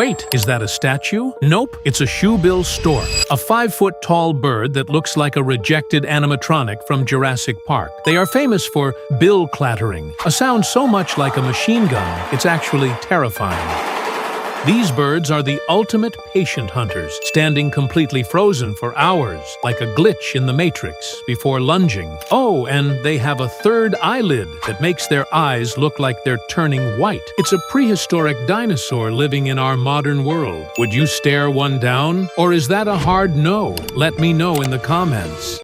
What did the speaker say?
Wait, is that a statue? Nope, it's a shoebill stork, a 5-foot-tall bird that looks like a rejected animatronic from Jurassic Park. They are famous for bill clattering, a sound so much like a machine gun, it's actually terrifying. These birds are the ultimate patient hunters, standing completely frozen for hours, like a glitch in the Matrix, before lunging. Oh, and they have a third eyelid that makes their eyes look like they're turning white. It's a prehistoric dinosaur living in our modern world. Would you stare one down? Or is that a hard no? Let me know in the comments.